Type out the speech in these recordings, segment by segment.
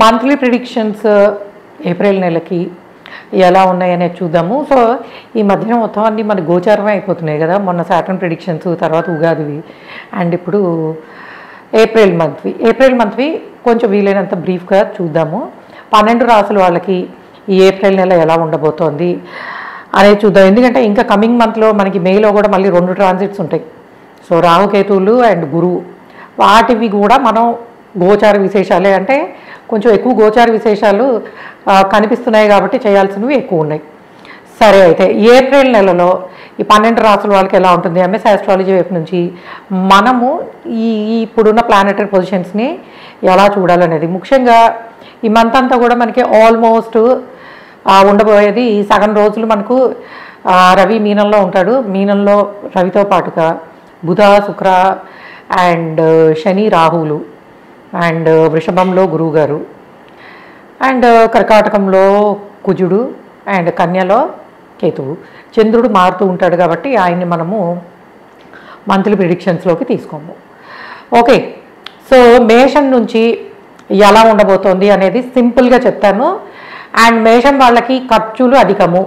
Monthly predictions April నెలకి ఎలా ఉన్నాయనేది చూద్దాము. సో ఈ మధ్యన మొత్తం అన్నీ మన గోచారమే అయిపోతున్నాయి కదా. మొన్న సాటర్న్ ప్రిడిక్షన్స్, తర్వాత ఉగాదివి, అండ్ ఇప్పుడు ఏప్రిల్ మంత్వి కొంచెం వీలైనంత బ్రీఫ్గా చూద్దాము. 12 రాసుల వాళ్ళకి ఈ ఏప్రిల్ నెల ఎలా ఉండబోతోంది అనేది చూద్దాం. ఎందుకంటే ఇంకా కమింగ్ మంత్లో మనకి మేలో కూడా మళ్ళీ 2 ట్రాన్సిట్స్ ఉంటాయి. సో రాహుకేతువులు అండ్ గురువు, వాటివి కూడా మనం గోచార విశేషాలే, అంటే కొంచెం ఎక్కువ గోచార విశేషాలు కనిపిస్తున్నాయి కాబట్టి చేయాల్సినవి ఎక్కువ ఉన్నాయి. సరే, అయితే ఏప్రిల్ నెలలో ఈ 12 రాసుల వాళ్ళకి ఎలా ఉంటుంది ఎంఎస్ ఆస్ట్రాలజీ వైపు నుంచి మనము ఈ ఇప్పుడున్న ప్లానెటరీ పొజిషన్స్ని ఎలా చూడాలనేది, ముఖ్యంగా ఈ మంత్ అంతా కూడా మనకి ఆల్మోస్ట్ ఉండబోయేది సగం రోజులు మనకు రవి మీనంలో ఉంటాడు. మీనంలో రవితో పాటుగా బుధ, శుక్ర అండ్ శని, రాహువులు, అండ్ వృషభంలో గురువు గారు, అండ్ కర్కాటకంలో కుజుడు, అండ్ కన్యలో కేతువు. చంద్రుడు మారుతూ ఉంటాడు కాబట్టి ఆయన్ని మనము మంత్లీ ప్రిడిక్షన్స్లోకి తీసుకోము. ఓకే, సో మేషం నుంచి ఎలా ఉండబోతోంది అనేది సింపుల్గా చెప్తాను. అండ్ మేషం వాళ్ళకి ఖర్చులు అధికము.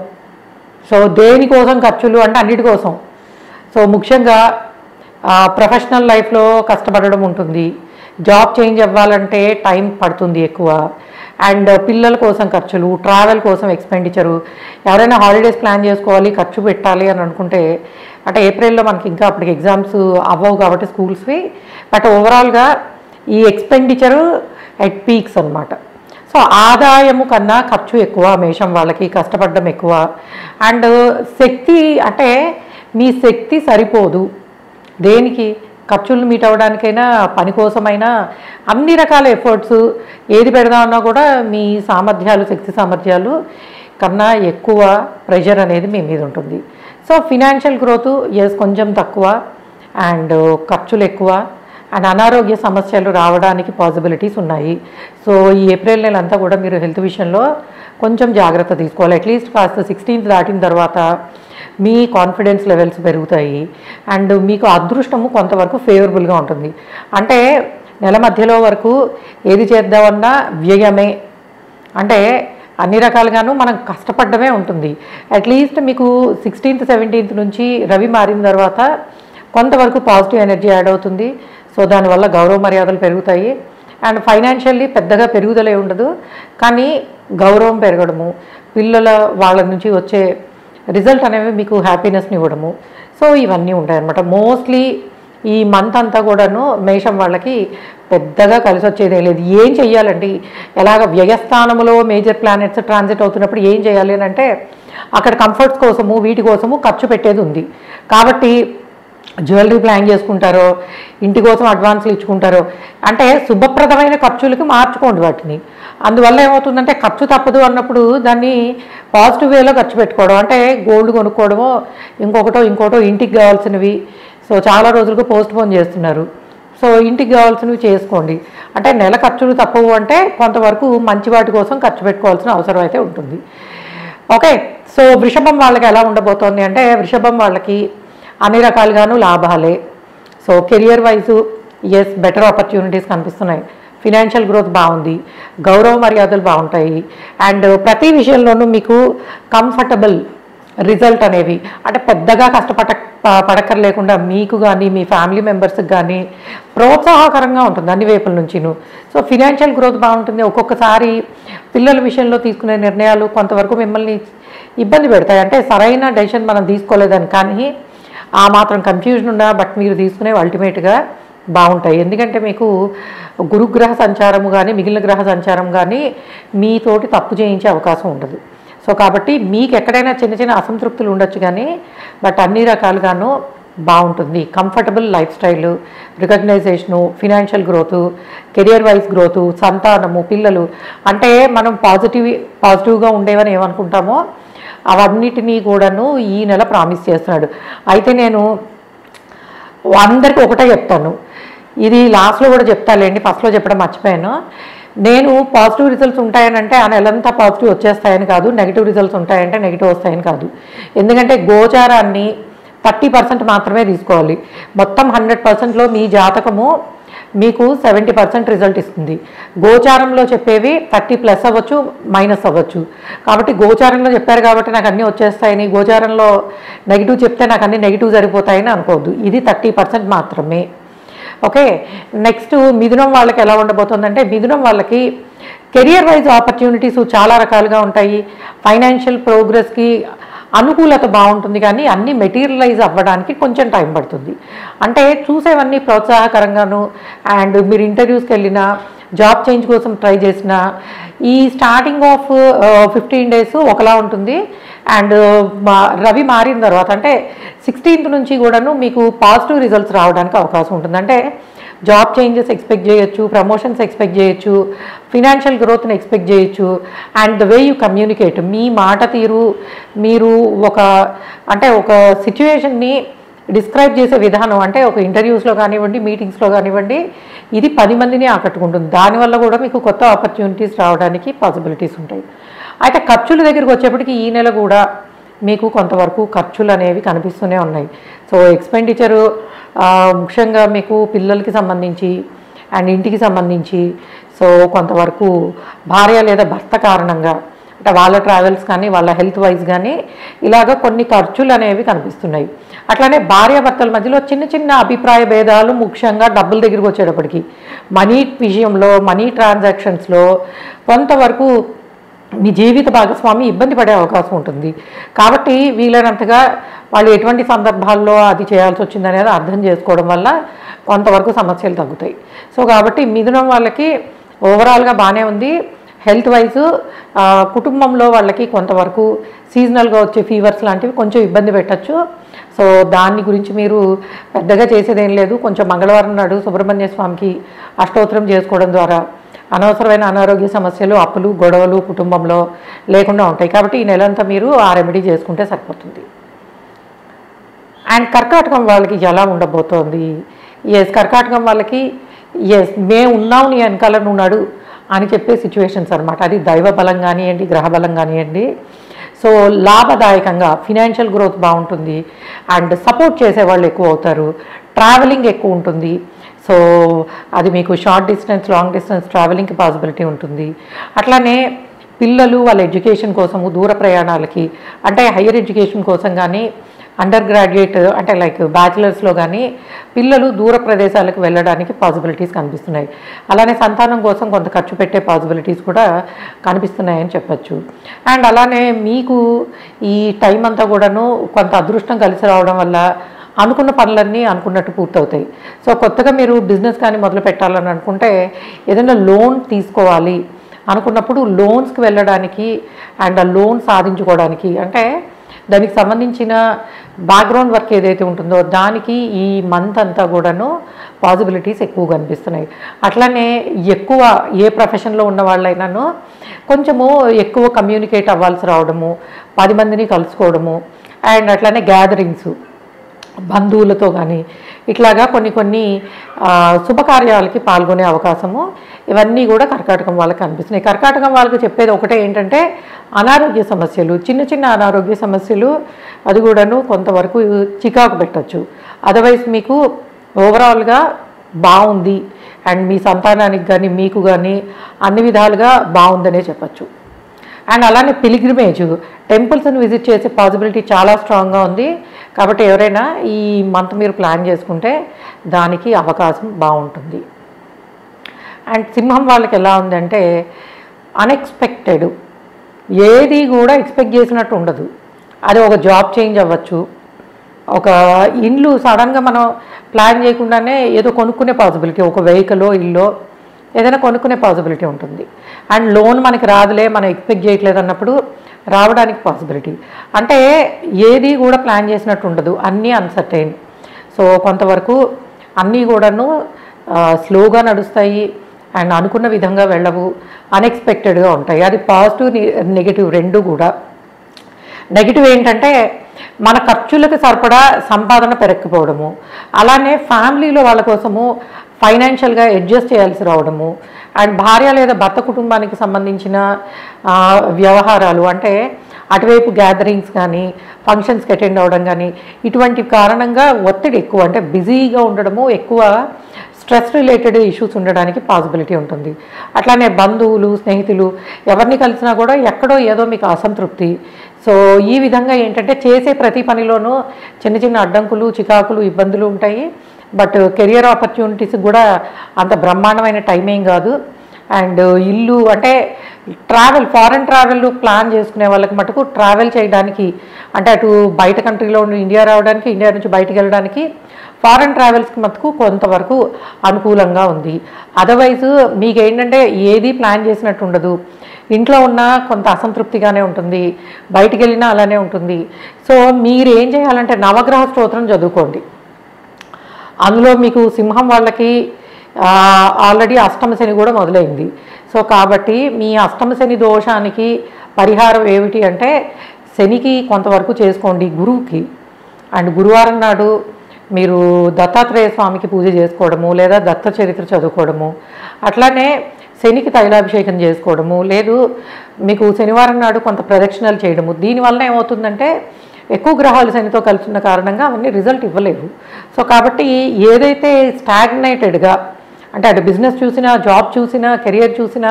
సో దేనికోసం ఖర్చులు అంటే అన్నిటి కోసం. సో ముఖ్యంగా ప్రొఫెషనల్ లైఫ్లో కష్టపడడం ఉంటుంది, జాబ్ చేంజ్ అవ్వాలంటే టైం పడుతుంది ఎక్కువ, అండ్ పిల్లల కోసం ఖర్చులు, ట్రావెల్ కోసం ఎక్స్పెండిచరు, ఎవరైనా హాలిడేస్ ప్లాన్ చేసుకోవాలి, ఖర్చు పెట్టాలి అని అనుకుంటే, అంటే ఏప్రిల్లో మనకి ఇంకా అప్పటికి ఎగ్జామ్స్ అవ్వవు కాబట్టి స్కూల్స్వి, బట్ ఓవరాల్గా ఈ ఎక్స్పెండిచరు ఎట్ పీక్స్ అనమాట. సో ఆదాయము కన్నా ఖర్చు ఎక్కువ మేషం వాళ్ళకి, కష్టపడడం ఎక్కువ. అండ్ శక్తి, అంటే మీ శక్తి సరిపోదు దేనికి, ఖర్చులు మీట్ అవ్వడానికైనా, పని కోసమైనా, అన్ని రకాల ఎఫర్ట్స్ ఏది పెడదామన్నా కూడా మీ సామర్థ్యాలు, శక్తి సామర్థ్యాలు కన్నా ఎక్కువ ప్రెషర్ అనేది మీ మీద ఉంటుంది. సో ఫినాన్షియల్ గ్రోత్ కొంచెం తక్కువ, అండ్ ఖర్చులు ఎక్కువ, అండ్ అనారోగ్య సమస్యలు రావడానికి పాసిబిలిటీస్ ఉన్నాయి. సో ఈ ఏప్రిల్ నెల అంతా కూడా మీరు హెల్త్ విషయంలో కొంచెం జాగ్రత్త తీసుకోవాలి. అట్లీస్ట్ కాస్త 16th దాటిన తర్వాత మీ కాన్ఫిడెన్స్ లెవెల్స్ పెరుగుతాయి, అండ్ మీకు అదృష్టము కొంతవరకు ఫేవరబుల్గా ఉంటుంది. అంటే నెల మధ్యలో వరకు ఏది చేద్దామన్నా వ్యయమే, అంటే అన్ని రకాలుగాను మనం కష్టపడ్డమే ఉంటుంది. అట్లీస్ట్ మీకు 16th 17th నుంచి రవి మారిన తర్వాత కొంతవరకు పాజిటివ్ ఎనర్జీ యాడ్ అవుతుంది. సో దానివల్ల గౌరవ మర్యాదలు పెరుగుతాయి, అండ్ ఫైనాన్షియల్లీ పెద్దగా పెరుగుదలే ఉండదు, కానీ గౌరవం పెరగడము, పిల్లల వాళ్ళ నుంచి వచ్చే రిజల్ట్ అనేవి మీకు హ్యాపీనెస్ని ఇవ్వడము, సో ఇవన్నీ ఉంటాయన్నమాట. మోస్ట్లీ ఈ మంత్ అంతా కూడాను మేషం వాళ్ళకి పెద్దగా కలిసి వచ్చేదే లేదు. ఏం చెయ్యాలండి, ఎలాగ వ్యయస్థానంలో మేజర్ ప్లానెట్స్ ట్రాన్సిట్ అవుతున్నప్పుడు ఏం చేయాలి అని అంటే, అక్కడ కంఫర్ట్స్ కోసము వీటి కోసము ఖర్చు పెట్టేది ఉంది కాబట్టి జ్యువెలరీ ప్లాన్ చేసుకుంటారో, ఇంటి కోసం అడ్వాన్స్లు ఇచ్చుకుంటారో, అంటే శుభప్రదమైన ఖర్చులకి మార్చుకోండి వాటిని. అందువల్ల ఏమవుతుందంటే ఖర్చు తప్పదు అన్నప్పుడు దాన్ని పాజిటివ్ వేలో ఖర్చు పెట్టుకోవడం, అంటే గోల్డ్ కొనుక్కోవడమో ఇంకోటో ఇంటికి కావాల్సినవి. సో చాలా రోజులుగా పోస్ట్ పోన్ చేస్తున్నారు. సో ఇంటికి కావాల్సినవి చేసుకోండి. అంటే నెల ఖర్చులు తప్పవు అంటే కొంతవరకు మంచి వాటి కోసం ఖర్చు పెట్టుకోవాల్సిన అవసరం అయితే ఉంటుంది. ఓకే, సో వృషభం వాళ్ళకి ఎలా ఉండబోతోంది అంటే, వృషభం వాళ్ళకి అన్ని రకాలుగాను లాభాలే. So career wise better opportunities కనిపిస్తున్నాయి, ఫినాన్షియల్ గ్రోత్ బాగుంది, గౌరవ మర్యాదలు బాగుంటాయి, అండ్ ప్రతి విషయంలోనూ మీకు కంఫర్టబుల్ రిజల్ట్ అనేవి, అంటే పెద్దగా పడక్కర్లేకుండా మీకు కానీ మీ ఫ్యామిలీ మెంబర్స్కి కానీ ప్రోత్సాహకరంగా ఉంటుంది అన్ని వైపుల నుంచిను. సో ఫినాన్షియల్ గ్రోత్ బాగుంటుంది. ఒక్కొక్కసారి పిల్లల విషయంలో తీసుకునే నిర్ణయాలు కొంతవరకు మిమ్మల్ని ఇబ్బంది పెడతాయి, అంటే సరైన డెసిషన్ మనం తీసుకోలేదని, కానీ ఆ మాత్రం కన్ఫ్యూజన్ ఉన్నా బట్ మీరు తీసుకునేవి అల్టిమేట్గా బాగుంటాయి. ఎందుకంటే మీకు గురుగ్రహ సంచారము కానీ మిగిలిన గ్రహ సంచారం కానీ మీతోటి తప్పు చేయించే అవకాశం ఉండదు. సో కాబట్టి మీకు ఎక్కడైనా చిన్న చిన్న అసంతృప్తులు ఉండొచ్చు, కానీ బట్ అన్ని రకాలుగాను బాగుంటుంది. Comfortable life style, recognition, financial growth, career wise growth, సంతానము, పిల్లలు, అంటే మనం పాజిటివ్గా ఉండేవని ఏమనుకుంటామో అవన్నిటినీ కూడాను ఈ నెల ప్రామిస్ చేస్తున్నాడు. అయితే నేను అందరికీ ఒకటే చెప్తాను, ఇది లాస్ట్లో కూడా చెప్తాలేండి, ఫస్ట్లో చెప్పడం మర్చిపోయాను. నేను పాజిటివ్ రిజల్ట్స్ ఉంటాయనంటే ఆ నెలంతా పాజిటివ్ వచ్చేస్తాయని కాదు, నెగిటివ్ రిజల్ట్స్ ఉంటాయంటే నెగిటివ్ వస్తాయని కాదు. ఎందుకంటే గోచారాన్ని 30% మాత్రమే తీసుకోవాలి. మొత్తం 100%లో మీ జాతకము మీకు 70% రిజల్ట్ ఇస్తుంది. గోచారంలో చెప్పేవి 30+ అవ్వచ్చు, మైనస్ అవ్వచ్చు. కాబట్టి గోచారంలో చెప్పారు కాబట్టి నాకు అన్నీ వచ్చేస్తాయని, గోచారంలో నెగిటివ్ చెప్తే నాకు అన్నీ నెగిటివ్ సరిపోతాయని అనుకోవద్దు. ఇది 30% మాత్రమే. ఓకే, నెక్స్ట్ మిథునం వాళ్ళకి ఎలా ఉండబోతుందంటే, మిథునం వాళ్ళకి కెరియర్ వైజ్ ఆపర్చునిటీస్ చాలా రకాలుగా ఉంటాయి. ఫైనాన్షియల్ ప్రోగ్రెస్కి అనుకూలత బాగుంటుంది, కానీ అన్నీ మెటీరియలైజ్ అవ్వడానికి కొంచెం టైం పడుతుంది. అంటే చూసేవన్నీ ప్రోత్సాహకరంగాను, అండ్ మీరు ఇంటర్వ్యూస్కి వెళ్ళినా, జాబ్ చేంజ్ కోసం ట్రై చేసినా, ఈ స్టార్టింగ్ ఆఫ్ 15 days ఒకలా ఉంటుంది. అండ్ రవి మారిన తర్వాత అంటే 16th నుంచి కూడాను మీకు పాజిటివ్ రిజల్ట్స్ రావడానికి అవకాశం ఉంటుంది. అంటే జాబ్ చేంజెస్ ఎక్స్పెక్ట్ చేయొచ్చు, ప్రమోషన్స్ ఎక్స్పెక్ట్ చేయొచ్చు, ఫినాన్షియల్ గ్రోత్ని ఎక్స్పెక్ట్ చేయొచ్చు. And the way you communicate, మీ మాట తీరు, మీరు ఒక సిచ్యువేషన్ని డిస్క్రైబ్ చేసే విధానం, అంటే ఒక ఇంటర్వ్యూస్లో కానివ్వండి, మీటింగ్స్లో కానివ్వండి, ఇది 10 మందిని ఆకట్టుకుంటుంది. దానివల్ల కూడా మీకు కొత్త ఆపర్చునిటీస్ రావడానికి పాసిబిలిటీస్ ఉంటాయి. అయితే ఖర్చుల దగ్గరికి వచ్చేప్పటికి ఈ నెల కూడా మీకు కొంతవరకు ఖర్చులు అనేవి కనిపిస్తూనే ఉన్నాయి. సో ఎక్స్పెండిచరు ముఖ్యంగా మీకు పిల్లలకి సంబంధించి అండ్ ఇంటికి సంబంధించి, సో కొంతవరకు భార్య లేదా భర్త కారణంగా, అంటే వాళ్ళ ట్రావెల్స్ కానీ, వాళ్ళ హెల్త్ వైజ్ కానీ, ఇలాగ కొన్ని ఖర్చులు అనేవి కనిపిస్తున్నాయి. అట్లానే భార్యాభర్తల మధ్యలో చిన్న చిన్న అభిప్రాయ భేదాలు, ముఖ్యంగా డబ్బుల దగ్గరికి వచ్చేటప్పటికి మనీ విషయంలో, మనీ ట్రాన్సాక్షన్స్లో కొంతవరకు మీ జీవిత భాగస్వామి ఇబ్బంది పడే అవకాశం ఉంటుంది. కాబట్టి వీలైనంతగా వాళ్ళు ఎటువంటి సందర్భాల్లో అది చేయాల్సి వచ్చింది అనేది అర్థం చేసుకోవడం వల్ల కొంతవరకు సమస్యలు తగ్గుతాయి. సో కాబట్టి మిథునం వాళ్ళకి ఓవరాల్గా బాగానే ఉంది. హెల్త్ వైజ్ కుటుంబంలో వాళ్ళకి కొంతవరకు సీజనల్గా వచ్చే ఫీవర్స్ లాంటివి కొంచెం ఇబ్బంది పెట్టచ్చు. సో దాని గురించి మీరు పెద్దగా చేసేదేం లేదు. కొంచెం మంగళవారం నాడు సుబ్రహ్మణ్య స్వామికి అష్టోత్తరం చేసుకోవడం ద్వారా అనవసరమైన అనారోగ్య సమస్యలు, అప్పులు, గొడవలు కుటుంబంలో లేకుండా ఉంటాయి. కాబట్టి ఈ నెలంతా మీరు ఆ రెమెడీ చేసుకుంటే సరిపోతుంది. అండ్ కర్కాటకం వాళ్ళకి ఎలా ఉండబోతోంది? కర్కాటకం వాళ్ళకి మేము ఉన్నాం నీ వెనకాల నున్నాడు అని చెప్పే సిచ్యువేషన్స్ అనమాట. అది దైవ బలం కానివ్వండి, గ్రహ బలం కానివ్వండి. సో లాభదాయకంగా ఫినాన్షియల్ గ్రోత్ బాగుంటుంది. అండ్ సపోర్ట్ చేసేవాళ్ళు ఎక్కువ అవుతారు. ట్రావెలింగ్ ఎక్కువ ఉంటుంది. సో అది మీకు షార్ట్ డిస్టెన్స్, లాంగ్ డిస్టెన్స్ ట్రావెలింగ్కి పాసిబిలిటీ ఉంటుంది. అట్లానే పిల్లలు వాళ్ళ ఎడ్యుకేషన్ కోసము దూర ప్రయాణాలకి, అంటే హయ్యర్ ఎడ్యుకేషన్ కోసం కానీ, అండర్ గ్రాడ్యుయేట్ అంటే లైక్ బ్యాచిలర్స్లో కానీ పిల్లలు దూర ప్రదేశాలకు వెళ్ళడానికి పాసిబిలిటీస్ కనిపిస్తున్నాయి. అలానే సంతానం కోసం కొంత ఖర్చు పెట్టే పాసిబిలిటీస్ కూడా కనిపిస్తున్నాయని చెప్పచ్చు. అండ్ అలానే మీకు ఈ టైం అంతా కూడాను కొంత అదృష్టం కలిసి రావడం వల్ల అనుకున్న పనులన్నీ అనుకున్నట్టు పూర్తవుతాయి. సో కొత్తగా మీరు బిజినెస్ కానీ మొదలు పెట్టాలని అనుకుంటే, ఏదైనా లోన్ తీసుకోవాలి అనుకున్నప్పుడు లోన్స్కి వెళ్ళడానికి అండ్ ఆ లోన్ సాధించుకోవడానికి, అంటే దానికి సంబంధించిన బ్యాక్గ్రౌండ్ వర్క్ ఏదైతే ఉంటుందో దానికి ఈ మంత్ అంతా కూడాను పాసిబిలిటీస్ ఎక్కువ కనిపిస్తున్నాయి. అట్లానే ఎక్కువ ఏ ప్రొఫెషన్లో ఉన్న వాళ్ళైనాను కొంచెము ఎక్కువ కమ్యూనికేట్ అవ్వాల్సి రావడము, 10 మందిని కలుసుకోవడము, అండ్ అట్లానే గ్యాదరింగ్స్ బంధువులతో కానీ ఇట్లాగా కొన్ని శుభకార్యాలకి పాల్గొనే అవకాశము, ఇవన్నీ కూడా కర్కాటకం వాళ్ళకి కనిపిస్తున్నాయి. కర్కాటకం వాళ్ళకి చెప్పేది ఒకటే ఏంటంటే, అనారోగ్య సమస్యలు, చిన్న చిన్న అనారోగ్య సమస్యలు, అది కూడాను కొంతవరకు చికాకు పెట్టచ్చు. అదర్వైజ్ మీకు ఓవరాల్గా బాగుంది. అండ్ మీ సంతానానికి కానీ మీకు కానీ అన్ని విధాలుగా బాగుందనే చెప్పచ్చు. అండ్ అలానే పిలిగ్రిమేజ్, టెంపుల్స్ని విజిట్ చేసే పాసిబిలిటీ చాలా స్ట్రాంగ్గా ఉంది. కాబట్టి ఎవరైనా ఈ మంత్ మీరు ప్లాన్ చేసుకుంటే దానికి అవకాశం బాగుంటుంది. అండ్ సింహం వాళ్ళకి ఎలా ఉందంటే, అన్ఎక్స్పెక్టెడ్, ఏది కూడా ఎక్స్పెక్ట్ చేసినట్టు ఉండదు. అది ఒక జాబ్ చేంజ్ అవ్వచ్చు, ఒక ఇల్లు సడన్గా మనం ప్లాన్ చేయకుండానే ఏదో కొనుక్కునే పాసిబిలిటీ, ఒక వెహికల్లో ఇల్లు ఏదైనా కొనుక్కునే పాసిబిలిటీ ఉంటుంది. అండ్ లోన్ మనకి రాదులే, మనం ఎక్స్పెక్ట్ చేయట్లేదు అన్నప్పుడు రావడానికి పాసిబిలిటీ. అంటే ఏది కూడా ప్లాన్ చేసినట్టు ఉండదు, అన్నీ అన్సర్టైన్. సో కొంతవరకు అన్నీ కూడాను స్లోగా నడుస్తాయి అండ్ అనుకున్న విధంగా వెళ్ళవు, అన్ఎక్స్పెక్టెడ్గా ఉంటాయి. అది పాజిటివ్, నెగిటివ్ రెండు కూడా. నెగిటివ్ ఏంటంటే మన ఖర్చులకు సరిపడా సంపాదన పెరగకపోవడము, అలానే ఫ్యామిలీలో వాళ్ళ కోసము ఫైనాన్షియల్గా అడ్జస్ట్ చేయాల్సి రావడము, అండ్ భార్య లేదా భర్త కుటుంబానికి సంబంధించిన వ్యవహారాలు, అంటే అటువైపు గ్యాదరింగ్స్ కానీ ఫంక్షన్స్కి అటెండ్ అవ్వడం కానీ, ఇటువంటి కారణంగా ఒత్తిడి ఎక్కువ, అంటే బిజీగా ఉండడము, ఎక్కువ స్ట్రెస్ రిలేటెడ్ ఇష్యూస్ ఉండడానికి పాసిబిలిటీ ఉంటుంది. అట్లానే బంధువులు, స్నేహితులు ఎవరిని కలిసినా కూడా ఎక్కడో ఏదో మీకు అసంతృప్తి. సో ఈ విధంగా ఏంటంటే చేసే ప్రతి పనిలోనూ చిన్న చిన్న అడ్డంకులు, చికాకులు, ఇబ్బందులు ఉంటాయి. బట్ కెరియర్ ఆపర్చునిటీస్ కూడా అంత బ్రహ్మాండమైన టైమేం కాదు. అండ్ ఇల్లు అంటే ట్రావెల్, ఫారెన్ ట్రావెల్ ప్లాన్ చేసుకునే వాళ్ళకి మటుకు ట్రావెల్ చేయడానికి, అంటే అటు బయట కంట్రీలో ఉండి ఇండియా రావడానికి, ఇండియా నుంచి బయటకు వెళ్ళడానికి ఫారెన్ ట్రావెల్స్కి మటుకు కొంతవరకు అనుకూలంగా ఉంది. అదర్వైజ్ మీకు ఏంటంటే ఏది ప్లాన్ చేసినట్టు ఉండదు. ఇంట్లో ఉన్న కొంత అసంతృప్తిగానే ఉంటుంది, బయటికి వెళ్ళినా అలానే ఉంటుంది. సో మీరు ఏం చేయాలంటే నవగ్రహ స్తోత్రం చదువుకోండి. అందులో మీకు సింహం వాళ్ళకి ఆల్రెడీ అష్టమ శని కూడా మొదలైంది. సో కాబట్టి మీ అష్టమ శని దోషానికి పరిహారం ఏమిటి అంటే శనికి కొంతవరకు చేసుకోండి, గురువుకి. అండ్ గురువారం నాడు మీరు దత్తాత్రేయ స్వామికి పూజ చేసుకోవడము, లేదా దత్త చరిత్ర చదువుకోవడము, అట్లానే శనికి తైలాభిషేకం చేసుకోవడము, లేదు మీకు శనివారం నాడు కొంత ప్రదక్షిణలు చేయడము. దీనివల్ల ఏమవుతుందంటే ఎక్కువ గ్రహాలు శనితో కలిసిన కారణంగా అవన్నీ రిజల్ట్ ఇవ్వలేవు. సో కాబట్టి ఏదైతే స్టాగ్నేటెడ్గా, అంటే అటు బిజినెస్ చూసినా, జాబ్ చూసినా, కెరియర్ చూసినా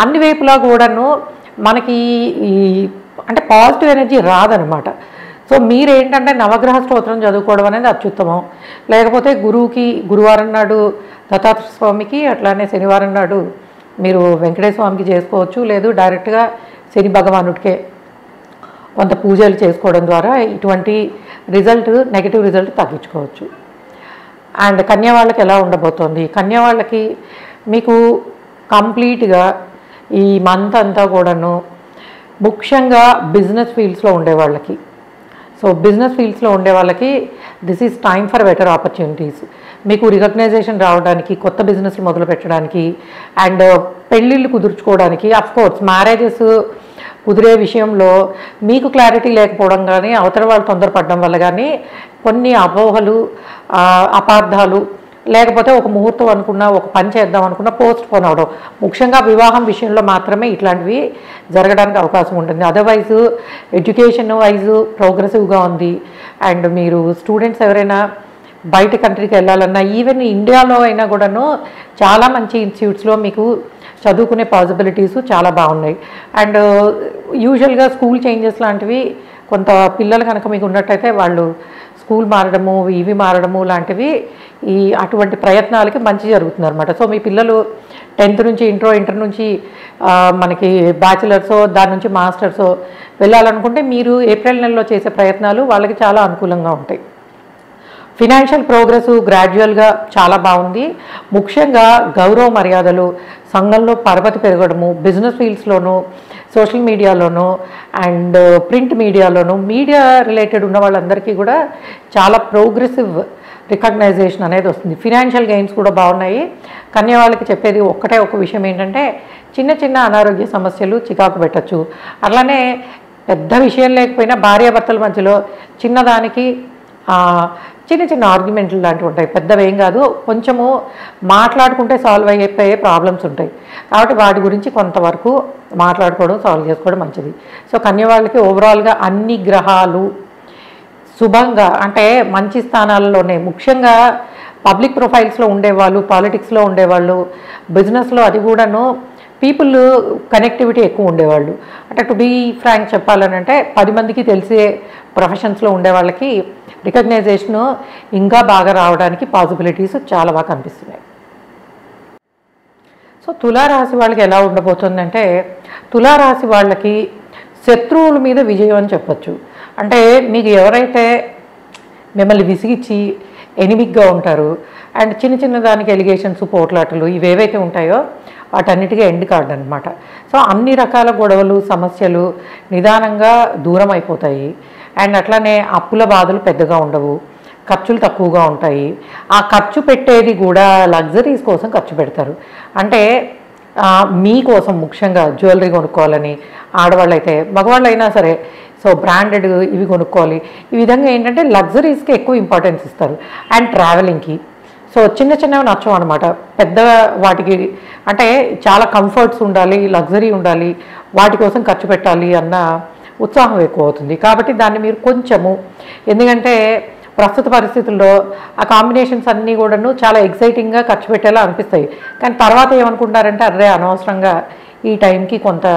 అన్ని వైపులా కూడాను మనకి ఈ అంటే పాజిటివ్ ఎనర్జీ రాదనమాట. సో మీరేంటంటే నవగ్రహ స్తోత్రం చదువుకోవడం అనేది అత్యుత్తమం. లేకపోతే గురువుకి గురువారం నాడు దత్తాత్రేయ స్వామికి, అట్లానే శనివారం నాడు మీరు వెంకటేశ్వర స్వామికి చేసుకోవచ్చు. లేదు డైరెక్ట్గా శని భగవానుడికే కొంత పూజలు చేసుకోవడం ద్వారా ఇటువంటి నెగిటివ్ రిజల్ట్ తగ్గించుకోవచ్చు. అండ్ కన్యా వాళ్ళకి ఎలా ఉండబోతోంది? కన్యా వాళ్ళకి మీకు కంప్లీట్గా ఈ మంత్ అంతా కూడాను ముఖ్యంగా బిజినెస్ ఫీల్డ్స్లో ఉండేవాళ్ళకి, సో బిజినెస్ ఫీల్డ్స్లో ఉండే వాళ్ళకి this is time for better opportunities. మీకు రికగ్నైజేషన్ రావడానికి, కొత్త బిజినెస్లు మొదలు పెట్టడానికి, అండ్ పెళ్ళిళ్ళు కుదుర్చుకోవడానికి. అఫ్కోర్స్ మ్యారేజెస్ కుదిరే విషయంలో మీకు క్లారిటీ లేకపోవడం కానీ, అవతల వాళ్ళు తొందరపడడం వల్ల కానీ కొన్ని అపోహలు, అపార్థాలు, లేకపోతే ఒక ముహూర్తం అనుకున్నా, ఒక పని చేద్దాం అనుకున్నా పోస్ట్ పోన్ అవడం, ముఖ్యంగా వివాహం విషయంలో మాత్రమే ఇట్లాంటివి జరగడానికి అవకాశం ఉంటుంది. అదర్వైజ్ ఎడ్యుకేషన్ వైజ్ ప్రోగ్రెసివ్గా ఉంది. అండ్ మీరు స్టూడెంట్స్ ఎవరైనా బయట కంట్రీకి వెళ్ళాలన్నా, ఈవెన్ ఇండియాలో అయినా కూడాను చాలా మంచి ఇన్స్టిట్యూట్స్లో మీకు చదువుకునే పాసిబిలిటీస్ చాలా బాగున్నాయి. అండ్ యూజువల్గా స్కూల్ చేంజెస్ లాంటివి కొంత పిల్లలు కనుక మీకు ఉన్నట్టయితే వాళ్ళు స్కూల్ మారడము, ఇవి మారడము లాంటివి అటువంటి ప్రయత్నాలకి మంచి జరుగుతుంది అనమాట. సో మీ పిల్లలు 10th నుంచి ఇంటర్ నుంచి మనకి బ్యాచిలర్సో, దాని నుంచి మాస్టర్సో వెళ్ళాలనుకుంటే మీరు ఏప్రిల్ నెలలో చేసే ప్రయత్నాలు వాళ్ళకి చాలా అనుకూలంగా ఉంటాయి. ఫినాన్షియల్ ప్రోగ్రెస్ గ్రాడ్యువల్గా చాలా బాగుంది. ముఖ్యంగా గౌరవ మర్యాదలు, సంఘంలో పరపతి పెరగడము, బిజినెస్ ఫీల్డ్స్లోనూ, సోషల్ మీడియాలోనూ అండ్ ప్రింట్ మీడియాలోనూ, మీడియా రిలేటెడ్ ఉన్న వాళ్ళందరికీ కూడా చాలా ప్రోగ్రెసివ్ రికగ్నైజేషన్ అనేది వస్తుంది. ఫినాన్షియల్ గెయిన్స్ కూడా బాగున్నాయి. కన్యా వాళ్ళకి చెప్పేది ఒక విషయం ఏంటంటే చిన్న చిన్న అనారోగ్య సమస్యలు చికాకు పెట్టచ్చు. అలానే పెద్ద విషయం లేకపోయినా భార్యాభర్తల మధ్యలో చిన్నదానికి చిన్న చిన్న ఆర్గ్యుమెంట్లు లాంటివి ఉంటాయి, పెద్దవేం కాదు, కొంచెము మాట్లాడుకుంటే సాల్వ్ అయిపోయే ప్రాబ్లమ్స్ ఉంటాయి. కాబట్టి వాటి గురించి కొంతవరకు మాట్లాడుకోవడం, సాల్వ్ చేసుకోవడం మంచిది. సో కన్యా వాళ్ళకి ఓవరాల్గా అన్ని గ్రహాలు శుభంగా, అంటే మంచి స్థానాల్లోనే, ముఖ్యంగా పబ్లిక్ ప్రొఫైల్స్లో ఉండేవాళ్ళు, పాలిటిక్స్లో ఉండేవాళ్ళు, బిజినెస్లో అది కూడాను పీపుల్ కనెక్టివిటీ ఎక్కువ ఉండేవాళ్ళు. అంటే టు బీ ఫ్రాంక్ చెప్పాలనంటే 10 మందికి తెలిసే ప్రొఫెషన్స్లో ఉండే వాళ్ళకి రికగ్నైజేషను ఇంకా బాగా రావడానికి పాసిబిలిటీస్ చాలా బాగా కనిపిస్తున్నాయి. సో తులారాశి వాళ్ళకి ఎలా ఉండబోతుందంటే, తులారాశి వాళ్ళకి శత్రువుల మీద విజయం అని చెప్పచ్చు. అంటే మీకు ఎవరైతే మిమ్మల్ని విసిగిచ్చి ఎనిమిగ్గా ఉంటారు అండ్ చిన్న చిన్న దానికి ఎలిగేషన్స్, పోట్లాటలు ఇవేవైతే ఉంటాయో వాటన్నిటికీ ఎండ్ కార్డ్ అనమాట. సో అన్ని రకాల గొడవలు, సమస్యలు నిదానంగా దూరం అయిపోతాయి. అండ్ అట్లానే అప్పుల బాధలు పెద్దగా ఉండవు, ఖర్చులు తక్కువగా ఉంటాయి. ఆ ఖర్చు పెట్టేది కూడా లగ్జరీస్ కోసం ఖర్చు పెడతారు. అంటే మీకోసం ముఖ్యంగా జ్యువెలరీ కొనుక్కోవాలని, ఆడవాళ్ళు అయితే మగవాళ్ళు అయినా సరే సో బ్రాండెడ్ ఇవి కొనుక్కోవాలి. ఈ విధంగా ఏంటంటే లగ్జరీస్కి ఎక్కువ ఇంపార్టెన్స్ ఇస్తారు. అండ్ ట్రావెలింగ్కి సో చిన్న చిన్నవి నచ్చం అనమాట, పెద్ద వాటికి అంటే చాలా కంఫర్ట్స్ ఉండాలి, లగ్జరీ ఉండాలి, వాటి కోసం ఖర్చు పెట్టాలి అన్న ఉత్సాహం ఎక్కువ అవుతుంది. కాబట్టి దాన్ని మీరు కొంచెము, ఎందుకంటే ప్రస్తుత పరిస్థితుల్లో ఆ కాంబినేషన్స్ అన్నీ కూడాను చాలా ఎక్సైటింగ్గా ఖర్చు పెట్టేలా అనిపిస్తాయి. కానీ తర్వాత ఏమనుకుంటారంటే అరే అనవసరంగా ఈ టైంకి కొంత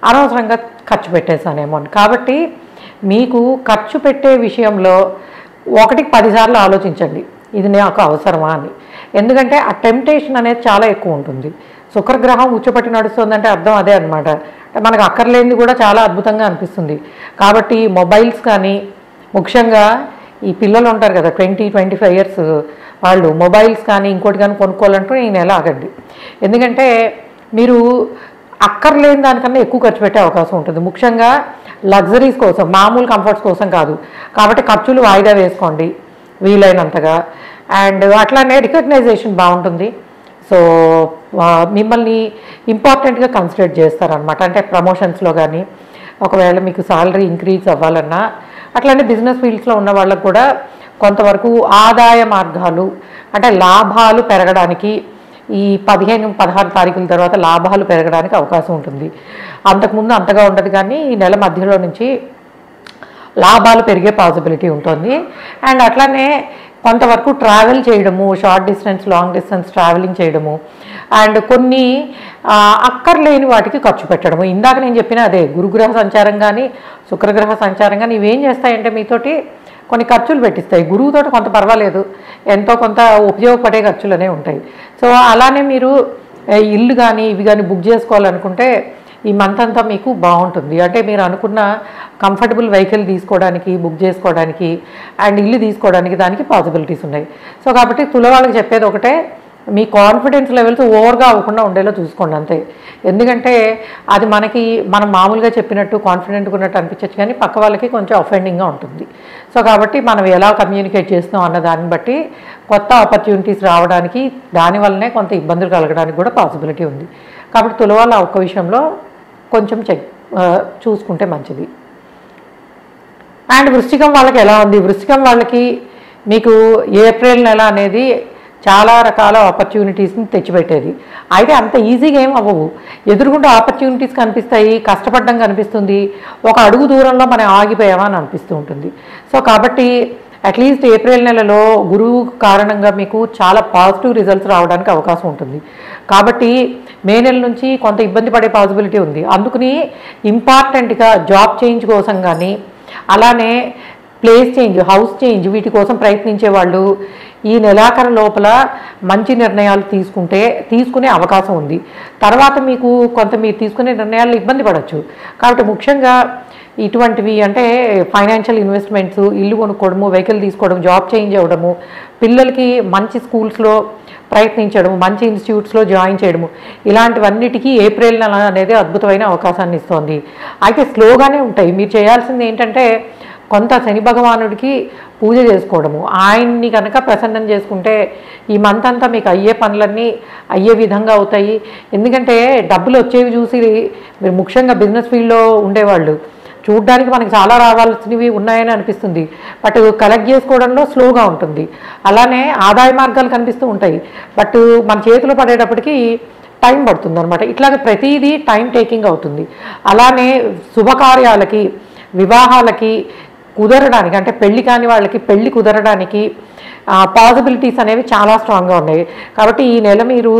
అనవసరంగా ఖర్చు పెట్టేశానేమో అని. కాబట్టి మీకు ఖర్చు పెట్టే విషయంలో 1కి 10 సార్లు ఆలోచించండి, ఇది నాకు అవసరమా అని. ఎందుకంటే ఆ టెంప్టేషన్ అనేది చాలా ఎక్కువ ఉంటుంది. శుక్రగ్రహం ఉచ్చపట్టి నడుస్తుందంటే అర్థం అదే అనమాట. మనకు అక్కర్లేనిది కూడా చాలా అద్భుతంగా అనిపిస్తుంది. కాబట్టి మొబైల్స్ కానీ, ముఖ్యంగా ఈ పిల్లలు ఉంటారు కదా 20-25 ఇయర్స్ వాళ్ళు మొబైల్స్ కానీ ఇంకోటి కానీ కొనుక్కోవాలంటే ఈ నెల ఆగండి. ఎందుకంటే మీరు అక్కర్లేని దానికన్నా ఎక్కువ ఖర్చు పెట్టే అవకాశం ఉంటుంది. ముఖ్యంగా లగ్జరీస్ కోసం, మామూలు కంఫర్ట్స్ కోసం కాదు. కాబట్టి ఖర్చులు వాయిదా వేసుకోండి వీలైనంతగా. అండ్ అట్లానే రికగ్నైజేషన్ బాగుంటుంది. సో మిమ్మల్ని ఇంపార్టెంట్గా కన్సిడర్ చేస్తారనమాట. అంటే ప్రమోషన్స్లో కానీ, ఒకవేళ మీకు సాలరీ ఇంక్రీజ్ అవ్వాలన్నా, అట్లానే బిజినెస్ ఫీల్డ్స్లో ఉన్న వాళ్ళకు కూడా కొంతవరకు ఆదాయ మార్గాలు అంటే లాభాలు పెరగడానికి ఈ 15-16 తారీఖుల తర్వాత లాభాలు పెరగడానికి అవకాశం ఉంటుంది. అంతకుముందు అంతగా ఉండదు, కానీ ఈ నెల మధ్యలో నుంచి లాభాలు పెరిగే పాసిబిలిటీ ఉంటుంది. అండ్ అట్లానే కొంతవరకు ట్రావెల్ చేయడము, short distance, long distance travelling చేయడము, అండ్ కొన్ని అక్కర్లేని వాటికి ఖర్చు పెట్టడము. ఇందాక నేను చెప్పిన అదే గురుగ్రహ సంచారం కానీ, శుక్రగ్రహ సంచారం కానీ ఇవేం చేస్తాయంటే మీతోటి కొన్ని ఖర్చులు పెట్టిస్తాయి. గురువుతో కొంత పర్వాలేదు, ఎంతో కొంత ఉపయోగపడే ఖర్చులనే ఉంటాయి. సో అలానే మీరు ఇల్లు కానీ ఇవి కానీ బుక్ చేసుకోవాలనుకుంటే ఈ మంత్ అంతా మీకు బాగుంటుంది. అంటే మీరు అనుకున్న కంఫర్టబుల్ వెహికల్ తీసుకోవడానికి, బుక్ చేసుకోవడానికి అండ్ ఇల్లు తీసుకోవడానికి దానికి పాసిబిలిటీస్ ఉన్నాయి. సో కాబట్టి తుల వాళ్ళకి చెప్పేది ఒకటే, మీ కాన్ఫిడెన్స్ లెవెల్స్ ఓవర్గా అవ్వకుండా ఉండేలా చూసుకోండి అంతే. ఎందుకంటే అది మనం మామూలుగా చెప్పినట్టు కాన్ఫిడెంట్గా ఉన్నట్టు అనిపించచ్చు, కానీ పక్క వాళ్ళకి కొంచెం అఫెండింగ్గా ఉంటుంది. సో కాబట్టి మనం ఎలా కమ్యూనికేట్ చేస్తున్నాం అన్న దాన్ని బట్టి కొత్త ఆపర్చునిటీస్ రావడానికి, దానివల్లనే కొంత ఇబ్బందులు కలగడానికి కూడా పాసిబిలిటీ ఉంది. కాబట్టి తుల వాళ్ళ ఒక్క విషయంలో కొంచెం చూసుకుంటే మంచిది. అండ్ వృశ్చికం వాళ్ళకి ఎలా ఉంది? వృశ్చికం వాళ్ళకి మీకు ఏప్రిల్ నెల అనేది చాలా రకాల ఆపర్చునిటీస్ని తెచ్చిపెట్టేది. అయితే అంత ఈజీగా ఏం అవ్వవు. ఎదురుగుండా ఆపర్చునిటీస్ కనిపిస్తాయి, కష్టపడడం కనిపిస్తుంది, ఒక అడుగు దూరంలో మనం ఆగిపోయామా అని అనిపిస్తూ ఉంటుంది. సో కాబట్టి అట్లీస్ట్ ఏప్రిల్ నెలలో గురువు కారణంగా మీకు చాలా పాజిటివ్ రిజల్ట్స్ రావడానికి అవకాశం ఉంటుంది. కాబట్టి మే నెల నుంచి కొంత ఇబ్బంది పడే పాసిబిలిటీ ఉంది. అందుకని ఇంపార్టెంట్గా జాబ్ చేంజ్ కోసం కానీ, అలానే ప్లేస్ చేంజ్, హౌస్ చేంజ్ వీటి కోసం ప్రయత్నించే వాళ్ళు ఈ నెలాఖరు లోపల మంచి నిర్ణయాలు తీసుకునే అవకాశం ఉంది. తర్వాత మీకు మీరు తీసుకునే నిర్ణయాలు ఇబ్బంది పడవచ్చు. కాబట్టి ముఖ్యంగా ఇటువంటివి అంటే ఫైనాన్షియల్ ఇన్వెస్ట్మెంట్స్, ఇల్లు కొనుక్కోవడము, వెహికల్ తీసుకోవడం, జాబ్ చేంజ్ అవ్వడము, పిల్లలకి మంచి స్కూల్స్లో ప్రయత్నించడము, మంచి ఇన్స్టిట్యూట్స్లో జాయిన్ చేయడము, ఇలాంటివన్నిటికీ ఏప్రిల్ నెల అనేది అద్భుతమైన అవకాశాన్ని ఇస్తుంది. అయితే స్లోగానే ఉంటాయి. మీరు చేయాల్సింది ఏంటంటే కొంత శని భగవానుడికి పూజ చేసుకోవడము, ఆయన్ని కనుక ప్రసన్నం చేసుకుంటే ఈ మంత్ అంతా మీకు అయ్యే పనులన్నీ అయ్యే విధంగా అవుతాయి. ఎందుకంటే డబ్బులు వచ్చేవి చూసి మీరు ముఖ్యంగా బిజినెస్ ఫీల్డ్లో ఉండేవాళ్ళు చూడ్డానికి మనకి చాలా రావాల్సినవి ఉన్నాయని అనిపిస్తుంది, బట్ కలెక్ట్ చేసుకోవడంలో స్లోగా ఉంటుంది. అలానే ఆదాయ మార్గాలు కనిపిస్తూ ఉంటాయి, బట్ మన చేతిలో పడేటప్పటికి టైం పడుతుంది అనమాట. ఇట్లాగే ప్రతిదీ టైం టేకింగ్ అవుతుంది. అలానే శుభకార్యాలకి, వివాహాలకి కుదరడానికి, అంటే పెళ్లి కాని వాళ్ళకి పెళ్లి కుదరడానికి పాసిబిలిటీస్ అనేవి చాలా స్ట్రాంగ్గా ఉన్నాయి. కాబట్టి ఈ నెల మీరు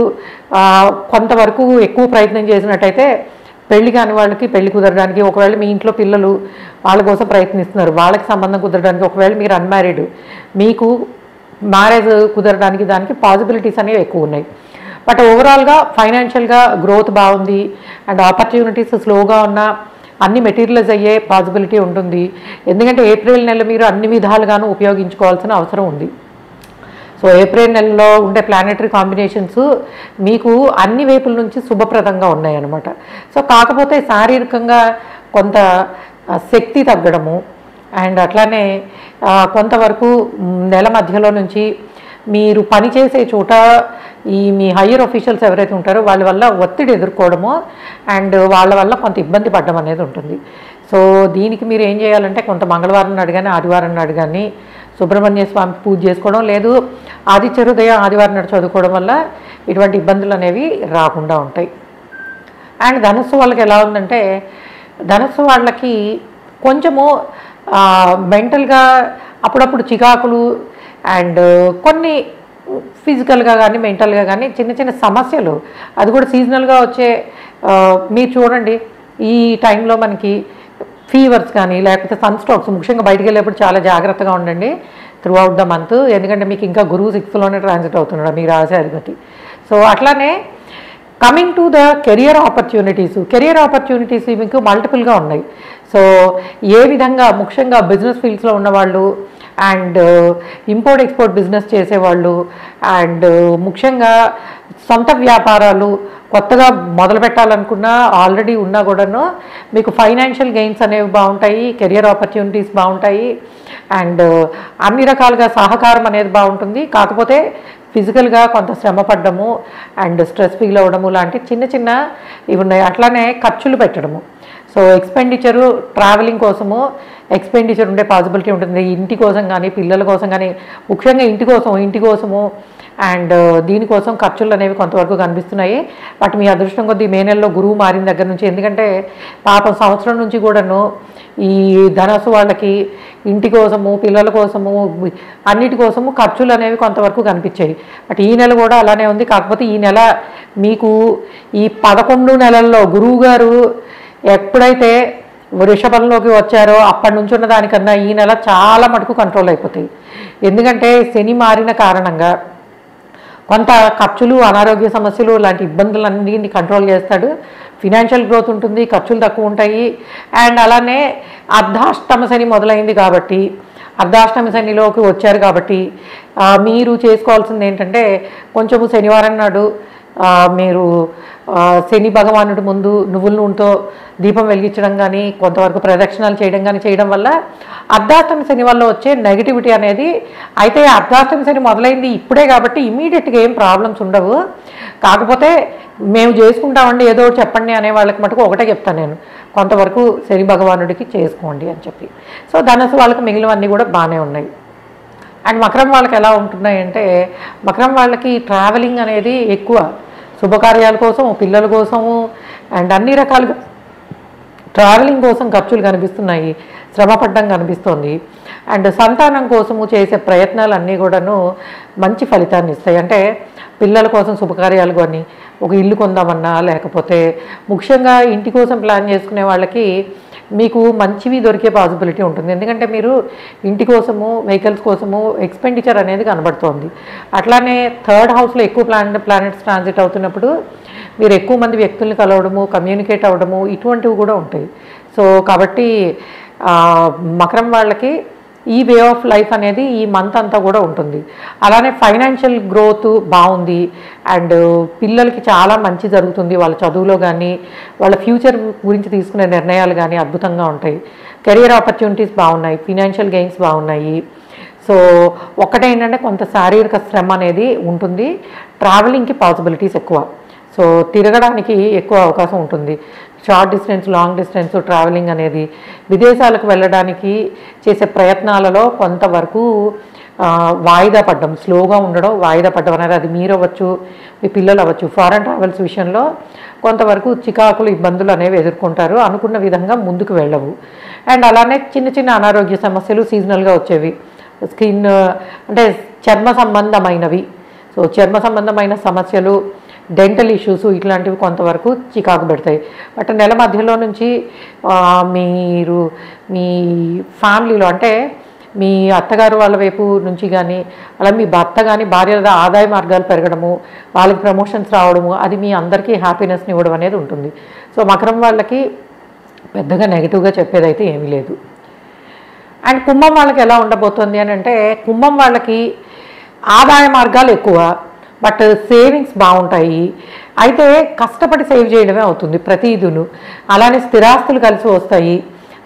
కొంతవరకు ఎక్కువ ప్రయత్నం చేసినట్టయితే పెళ్లి కాని వాళ్ళకి పెళ్లి కుదరడానికి, ఒకవేళ మీ ఇంట్లో పిల్లలు వాళ్ళ కోసం ప్రయత్నిస్తున్నారు, వాళ్ళకి సంబంధం కుదరడానికి, ఒకవేళ మీరు అన్మ్యారీడ్ మీకు మ్యారేజ్ కుదరడానికి దానికి పాసిబిలిటీస్ అనేవి ఎక్కువ ఉన్నాయి. బట్ ఓవరాల్గా ఫైనాన్షియల్గా గ్రోత్ బాగుంది అండ్ ఆపర్చునిటీస్ స్లోగా ఉన్నా అన్ని మెటీరియలైజ్ అయ్యే పాసిబిలిటీ ఉంటుంది. ఎందుకంటే ఏప్రిల్ నెల మీరు అన్ని విధాలుగాను ఉపయోగించుకోవాల్సిన అవసరం ఉంది. సో ఏప్రిల్ నెలలో ఉండే ప్లానెటరీ కాంబినేషన్స్ మీకు అన్ని వైపుల నుంచి శుభప్రదంగా ఉన్నాయన్నమాట. సో కాకపోతే శారీరకంగా కొంత శక్తి తగ్గడము అండ్ అట్లానే కొంతవరకు నెల మధ్యలో నుంచి మీరు పనిచేసే చోట మీ హయ్యర్ ఆఫీషియల్స్ ఎవరైతే ఉంటారో వాళ్ళ వల్ల ఒత్తిడి ఎదుర్కోవడము అండ్ వాళ్ళ వల్ల కొంత ఇబ్బంది పడడం అనేది ఉంటుంది. సో దీనికి మీరు ఏం చేయాలంటే కొంత మంగళవారం నాడు కానీ ఆదివారం నాడు కానీ సుబ్రహ్మణ్య స్వామి పూజ చేసుకోవడం, లేదు ఆదిత్య హృదయం ఆదివారం నాడు చదువుకోవడం వల్ల ఇటువంటి ఇబ్బందులు అనేవి రాకుండా ఉంటాయి. అండ్ ధనుస్సు వాళ్ళకి ఎలా ఉందంటే, ధనుస్సు వాళ్ళకి కొంచెము మెంటల్గా అప్పుడప్పుడు చికాకులు అండ్ కొన్ని ఫిజికల్గా కానీ మెంటల్గా కానీ చిన్న చిన్న సమస్యలు, అది కూడా సీజనల్గా వచ్చే మీరు చూడండి ఈ టైంలో మనకి ఫీవర్స్ కానీ లేకపోతే సన్ స్ట్రోక్స్, ముఖ్యంగా బయటికి వెళ్ళేప్పుడు చాలా జాగ్రత్తగా ఉండండి త్రూ అవుట్ ద మంత్. ఎందుకంటే మీకు ఇంకా గురువు 6లోనే ట్రాన్సిట్ అవుతున్నాడు మీ రాశి అధిపతి. సో అట్లానే coming to the career opportunities మీకు మల్టిపుల్గా ఉన్నాయి. సో ఏ విధంగా ముఖ్యంగా బిజినెస్ ఫీల్డ్స్లో ఉన్నవాళ్ళు అండ్ ఇంపోర్ట్ ఎక్స్పోర్ట్ బిజినెస్ చేసేవాళ్ళు అండ్ ముఖ్యంగా సొంత వ్యాపారాలు కొత్తగా మొదలు పెట్టాలనుకున్నా ఆల్రెడీ ఉన్నా కూడాను మీకు ఫైనాన్షియల్ గెయిన్స్ అనేవి బాగుంటాయి, కెరియర్ ఆపర్చునిటీస్ బాగుంటాయి అండ్ అన్ని రకాలుగా సహకారం అనేది బాగుంటుంది. కాకపోతే ఫిజికల్గా కొంత శ్రమ పడ్డము అండ్ స్ట్రెస్ ఫీల్ అవ్వడము లాంటి చిన్న చిన్న ఇవి ఉన్నాయి. అట్లానే ఖర్చులు పెట్టడము, సో ఎక్స్పెండిచరు ట్రావెలింగ్ కోసము ఎక్స్పెండిచర్ ఉండే పాసిబిలిటీ ఉంటుంది. ఇంటి కోసం కానీ పిల్లల కోసం కానీ, ముఖ్యంగా ఇంటి కోసము అండ్ దీనికోసం ఖర్చులు అనేవి కొంతవరకు కనిపిస్తున్నాయి. బట్ మీ అదృష్టం కొద్దీ మే నెలలో గురువు మారిన దగ్గర నుంచి, ఎందుకంటే పాపం సంవత్సరం నుంచి కూడాను ఈ ధనస్సు వాళ్ళకి ఇంటి కోసము పిల్లల కోసము అన్నిటి కోసము ఖర్చులు అనేవి కొంతవరకు కనిపించాయి. బట్ ఈ నెల కూడా అలానే ఉంది. కాకపోతే ఈ నెల మీకు ఈ 11 నెలల్లో గురువు గారు ఎప్పుడైతే వృషభంలోకి వచ్చారో అప్పటి నుంచి ఉన్న దానికన్నా ఈ నెల చాలా మటుకు కంట్రోల్ అయిపోతాయి. ఎందుకంటే శని మారిన కారణంగా కొంత ఖర్చులు, అనారోగ్య సమస్యలు లాంటి ఇబ్బందులన్నింటినీ కంట్రోల్ చేస్తాడు. ఫినాన్షియల్ గ్రోత్ ఉంటుంది, ఖర్చులు తక్కువ ఉంటాయి. అండ్ అలానే అర్ధాష్టమ శని మొదలైంది కాబట్టి, అర్ధాష్టమ శనిలోకి వచ్చారు కాబట్టి మీరు చేసుకోవాల్సింది ఏంటంటే కొంచెము శనివారం నాడు మీరు శని భగవానుడి ముందు నువ్వుల నూనెతో దీపం వెలిగించడం కానీ కొంతవరకు ప్రదక్షిణాలు చేయడం కానీ చేయడం వల్ల అర్ధాష్టమి శని వల్ల వచ్చే నెగిటివిటీ అనేది, అయితే అర్ధాష్టమి శని మొదలైంది ఇప్పుడే కాబట్టి ఇమీడియట్గా ఏం ప్రాబ్లమ్స్ ఉండవు. కాకపోతే మేము చేసుకుంటామండి ఏదో ఒకటి చెప్పండి అనే వాళ్ళకి మటుకు ఒకటే చెప్తాను నేను, కొంతవరకు శని భగవానుడికి చేసుకోండి అని చెప్పి. సో ధనుసు వాళ్ళకి మిగిలినవన్నీ కూడా బాగానే ఉన్నాయి. అండ్ మకరం వాళ్ళకి ఎలా ఉంటున్నాయంటే, మకరం వాళ్ళకి ట్రావెలింగ్ అనేది ఎక్కువ, శుభకార్యాల కోసం పిల్లల కోసము అండ్ అన్ని రకాలుగా ట్రావెలింగ్ కోసం ఖర్చులు కనిపిస్తున్నాయి, శ్రమపడ్డం కనిపిస్తుంది. అండ్ సంతానం కోసము చేసే ప్రయత్నాలు అన్నీ కూడాను మంచి ఫలితాన్ని ఇస్తాయి. అంటే పిల్లల కోసం శుభకార్యాలు కానీ, ఒక ఇల్లు కొందామన్నా, లేకపోతే ముఖ్యంగా ఇంటి కోసం ప్లాన్ చేసుకునే వాళ్ళకి మీకు మంచివి దొరికే పాసిబిలిటీ ఉంటుంది. ఎందుకంటే మీరు ఇంటి కోసము వెహికల్స్ కోసము ఎక్స్పెండిచర్ అనేది కనబడుతోంది. అట్లానే థర్డ్ హౌస్లో ఎక్కువ ప్లానెట్స్ ట్రాన్సిట్ అవుతున్నప్పుడు మీరు ఎక్కువ మంది వ్యక్తుల్ని కలవడము, కమ్యూనికేట్ అవ్వడము ఇటువంటివి కూడా ఉంటాయి. సో కాబట్టి మకరం వాళ్ళకి ఈ వే ఆఫ్ లైఫ్ అనేది ఈ మంత్ అంతా కూడా ఉంటుంది. అలానే ఫైనాన్షియల్ గ్రోత్ బాగుంది అండ్ పిల్లలకి చాలా మంచి జరుగుతుంది. వాళ్ళ చదువులో కానీ వాళ్ళ ఫ్యూచర్ గురించి తీసుకునే నిర్ణయాలు కానీ అద్భుతంగా ఉంటాయి. కెరియర్ ఆపర్చునిటీస్ బాగున్నాయి, ఫినాన్షియల్ గెయిన్స్ బాగున్నాయి. సో ఒకటేంటంటే కొంత శారీరక శ్రమ అనేది ఉంటుంది, ట్రావెలింగ్కి పాసిబిలిటీస్ ఎక్కువ. సో తిరగడానికి ఎక్కువ అవకాశం ఉంటుంది. Short distance, long distance travelling అనేది, విదేశాలకు వెళ్ళడానికి చేసే ప్రయత్నాలలో కొంతవరకు వాయిదా పడ్డం, స్లోగా ఉండడం, వాయిదా పడ్డం అనేది అది మీరు అవ్వచ్చు, మీ పిల్లలు అవ్వచ్చు. ఫారెన్ ట్రావెల్స్ విషయంలో కొంతవరకు చికాకులు, ఇబ్బందులు అనేవి ఎదుర్కొంటారు, అనుకున్న విధంగా ముందుకు వెళ్ళవు. అండ్ అలానే చిన్న చిన్న అనారోగ్య సమస్యలు సీజనల్గా వచ్చేవి, స్కిన్ అంటే చర్మ సంబంధమైనవి. సో చర్మ సంబంధమైన సమస్యలు, డెంటల్ ఇష్యూస్ ఇట్లాంటివి కొంతవరకు చికాకు పెడతాయి. బట్ నెల మధ్యలో నుంచి మీరు మీ ఫ్యామిలీలో అంటే మీ అత్తగారు వాళ్ళ వైపు నుంచి కానీ అలా మీ భర్త కానీ భార్యల ఆదాయ మార్గాలు పెరగడము, వాళ్ళకి ప్రమోషన్స్ రావడము, అది మీ అందరికీ హ్యాపీనెస్ని ఇవ్వడం అనేది ఉంటుంది. సో మకరం వాళ్ళకి పెద్దగా నెగిటివ్గా చెప్పేదైతే ఏమీ లేదు. అండ్ కుంభం వాళ్ళకి ఎలా ఉండబోతుంది అని అంటే, కుంభం వాళ్ళకి ఆదాయ మార్గాలు ఎక్కువ, బట్ సేవింగ్స్ బాగుంటాయి. అయితే కష్టపడి సేవ్ చేయడమే అవుతుంది ప్రతిదూను. అలానే స్థిరాస్తులు కలిసి వస్తాయి.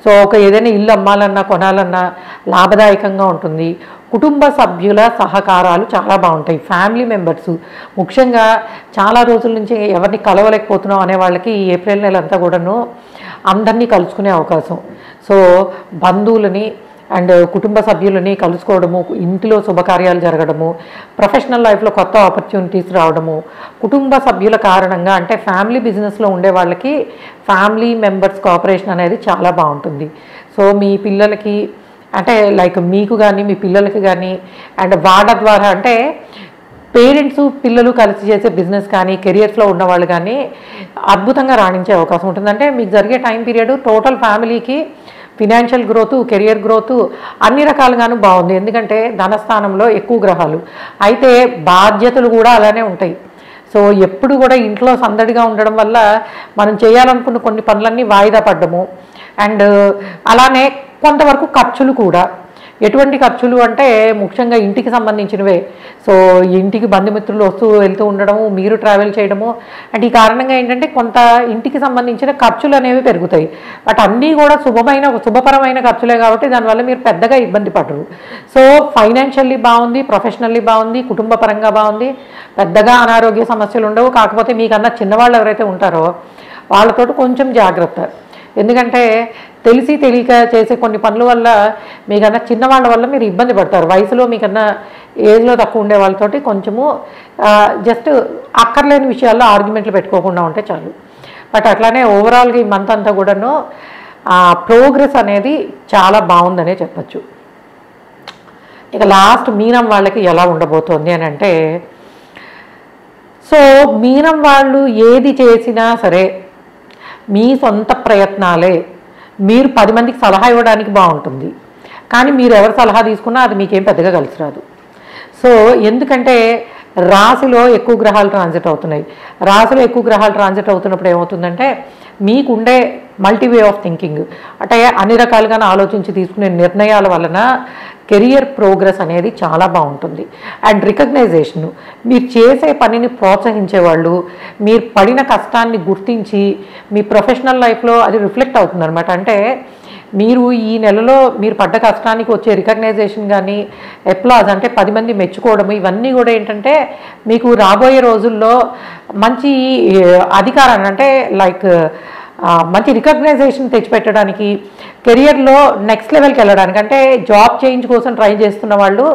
సో ఏదైనా ఇల్లు అమ్మాలన్నా కొనాలన్నా లాభదాయకంగా ఉంటుంది. కుటుంబ సభ్యుల సహకారాలు చాలా బాగుంటాయి. ఫ్యామిలీ మెంబర్స్ ముఖ్యంగా చాలా రోజుల నుంచి ఎవరిని కలవలేకపోతున్నాం అనే వాళ్ళకి ఈ ఏప్రిల్ నెల అంతా కూడాను అందరినీ కలుసుకునే అవకాశం. సో బంధువులని అండ్ కుటుంబ సభ్యులని కలుసుకోవడము, ఇంటిలో శుభకార్యాలు జరగడము, ప్రొఫెషనల్ లైఫ్లో కొత్త ఆపర్చునిటీస్ రావడము, కుటుంబ సభ్యుల కారణంగా అంటే ఫ్యామిలీ బిజినెస్లో ఉండే వాళ్ళకి ఫ్యామిలీ మెంబర్స్ కోఆపరేషన్ అనేది చాలా బాగుంటుంది. సో మీ పిల్లలకి అంటే లైక్ మీకు కానీ మీ పిల్లలకి కానీ అండ్ వాళ్ళ ద్వారా అంటే పేరెంట్స్ పిల్లలు కలిసి చేసే బిజినెస్ కానీ కెరియర్స్లో ఉన్నవాళ్ళు కానీ అద్భుతంగా రాణించే అవకాశం ఉంటుంది. అంటే మీకు జరిగే టైం పీరియడ్ టోటల్ ఫ్యామిలీకి ఫినాన్షియల్ గ్రోత్, కెరియర్ గ్రోత్ అన్ని రకాలుగాను బాగుంది. ఎందుకంటే ధనస్థానంలో ఎక్కువ గ్రహాలు, అయితే బాధ్యతలు కూడా అలానే ఉంటాయి. సో ఎప్పుడు కూడా ఇంట్లో సందడిగా ఉండడం వల్ల మనం చేయాలనుకున్న కొన్ని పనులన్నీ వాయిదా పడ్డము అండ్ అలానే కొంతవరకు ఖర్చులు కూడా. ఎటువంటి ఖర్చులు అంటే ముఖ్యంగా ఇంటికి సంబంధించినవే. సో ఇంటికి బంధుమిత్రులు వస్తూ వెళ్తూ ఉండడము, మీరు ట్రావెల్ చేయడము, అంటే ఈ కారణంగా ఏంటంటే కొంత ఇంటికి సంబంధించిన ఖర్చులు అనేవి పెరుగుతాయి. బట్ అన్నీ కూడా శుభపరమైన ఖర్చులే కాబట్టి దానివల్ల మీరు పెద్దగా ఇబ్బంది పడరు. సో ఫైనాన్షియల్లీ బాగుంది, ప్రొఫెషనల్లీ బాగుంది, కుటుంబ పరంగా బాగుంది, పెద్దగా అనారోగ్య సమస్యలు ఉండవు. కాకపోతే మీకన్నా చిన్నవాళ్ళు ఎవరైతే ఉంటారో వాళ్ళతో కొంచెం జాగ్రత్త. ఎందుకంటే తెలిసి తెలియక చేసే కొన్ని పనుల వల్ల మీకన్నా చిన్నవాళ్ళ వల్ల మీరు ఇబ్బంది పడతారు. వయసులో మీకన్నా ఏజ్లో తక్కువ ఉండే వాళ్ళతోటి కొంచెము జస్ట్ అక్కర్లేని విషయాల్లో ఆర్గ్యుమెంట్లు పెట్టుకోకుండా ఉంటే చాలు. బట్ అట్లానే ఓవరాల్గా ఈ మంత్ అంతా కూడాను ప్రోగ్రెస్ అనేది చాలా బాగుందనే చెప్పచ్చు. ఇక లాస్ట్ మీనం వాళ్ళకి ఎలా ఉండబోతోంది అని అంటే, సో మీనం వాళ్ళు ఏది చేసినా సరే మీ సొంత ప్రయత్నాలే. మీరు 10 మందికి సలహా ఇవ్వడానికి బాగుంటుంది, కానీ మీరు ఎవరు సలహా తీసుకున్నా అది మీకేం పెద్దగా కలిసి రాదు. సో ఎందుకంటే రాశిలో ఎక్కువ గ్రహాలు ట్రాన్సిట్ అవుతున్నాయి. రాశిలో ఎక్కువ గ్రహాలు ట్రాన్సిట్ అవుతున్నప్పుడు ఏమవుతుందంటే మీకుండే మల్టీ వే ఆఫ్ థింకింగ్, అంటే అన్ని రకాలుగా ఆలోచించి తీసుకునే నిర్ణయాల వలన కెరియర్ ప్రోగ్రెస్ అనేది చాలా బాగుంటుంది. అండ్ రికగ్నైజేషను, మీరు చేసే పనిని ప్రోత్సహించేవాళ్ళు, మీరు పడిన కష్టాన్ని గుర్తించి మీ ప్రొఫెషనల్ లైఫ్లో అది రిఫ్లెక్ట్ అవుతుంది అనమాట. అంటే మీరు ఈ నెలలో మీరు పడ్డ కష్టానికి వచ్చే రికగ్నైజేషన్ కానీ అప్లాజ్, అంటే 10 మంది మెచ్చుకోవడము, ఇవన్నీ కూడా ఏంటంటే మీకు రాబోయే రోజుల్లో మంచి అధికారాన్ని, అంటే లైక్ మంచి రికగ్నైజేషన్ తెచ్చిపెట్టడానికి, కెరియర్లో నెక్స్ట్ లెవెల్కి వెళ్ళడానికి, అంటే జాబ్ చేంజ్ కోసం ట్రై చేస్తున్న వాళ్ళు